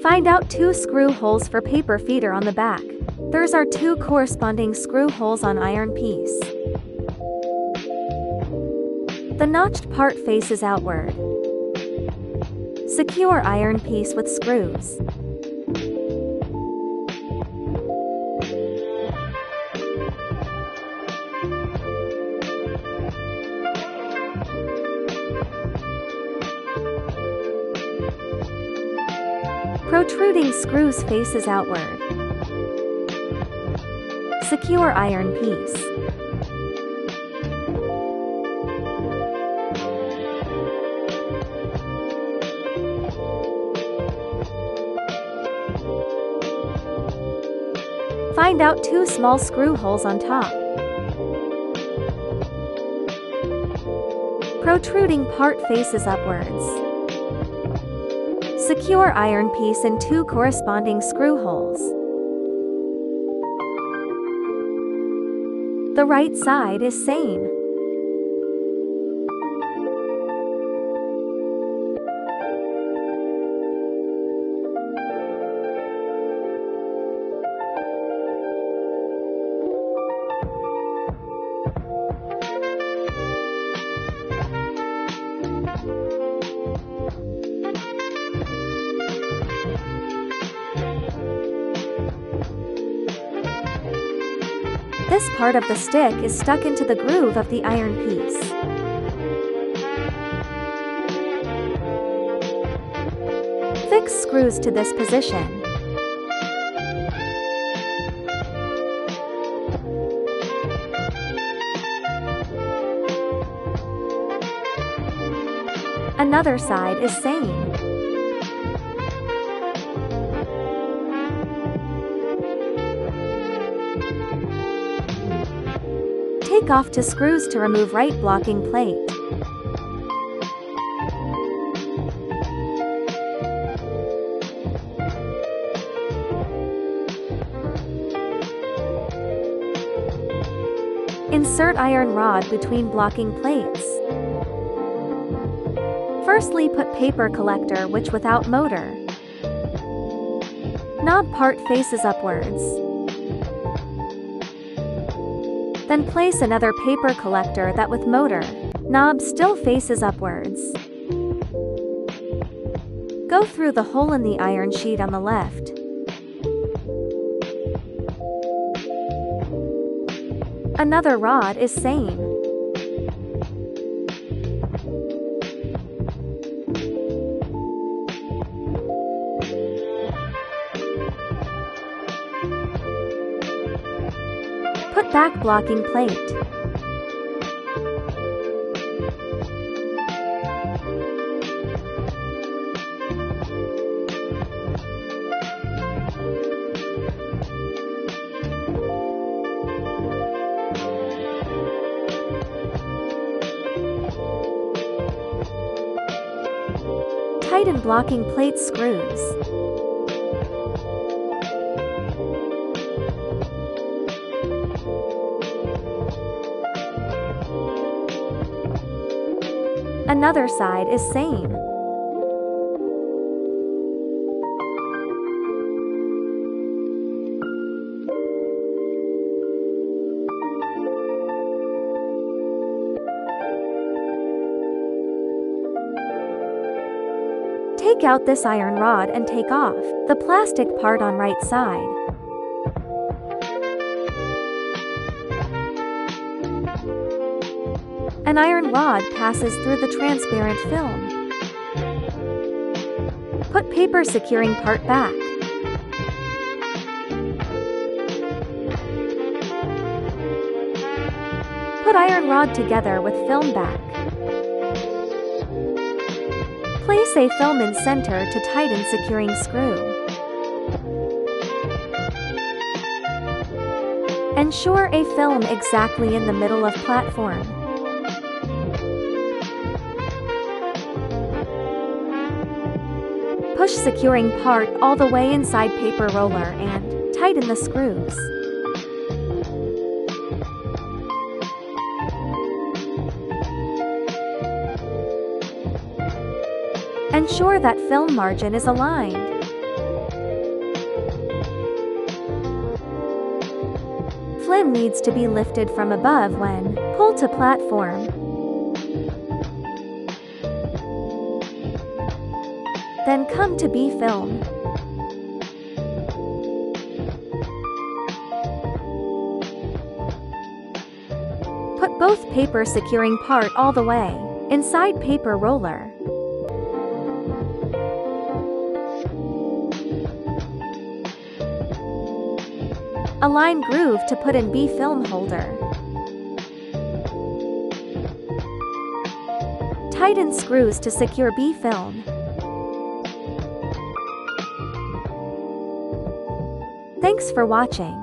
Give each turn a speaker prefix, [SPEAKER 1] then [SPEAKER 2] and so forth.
[SPEAKER 1] Find out 2 screw holes for paper feeder on the back. These are 2 corresponding screw holes on iron piece. The notched part faces outward. Secure iron piece with screws. Protruding screws faces outward. Secure iron piece. Find out 2 small screw holes on top. Protruding part faces upwards. Secure iron piece in 2 corresponding screw holes. The right side is same. This part of the stick is stuck into the groove of the iron piece. Fix screws to this position. Another side is same. Take off 2 screws to remove right blocking plate. Insert iron rod between blocking plates. Firstly, put paper collector which without motor. Knob part faces upwards. Then place another paper collector that with motor. Knob still faces upwards. Go through the hole in the iron sheet on the left. Another rod is same. Put back blocking plate. Tighten blocking plate screws. Another side is same. Take out this iron rod and take off the plastic part on right side. An iron rod passes through the transparent film. Put paper securing part back. Put iron rod together with film back. Place a film in center to tighten securing screw. Ensure a film exactly in the middle of platform. Push securing part all the way inside paper roller and tighten the screws. Ensure that film margin is aligned. slim needs to be lifted from above when pulled to platform. Then come to B-film. Put both paper securing part all the way inside paper roller. Align groove to put in B-film holder. Tighten screws to secure B-film. Thanks for watching.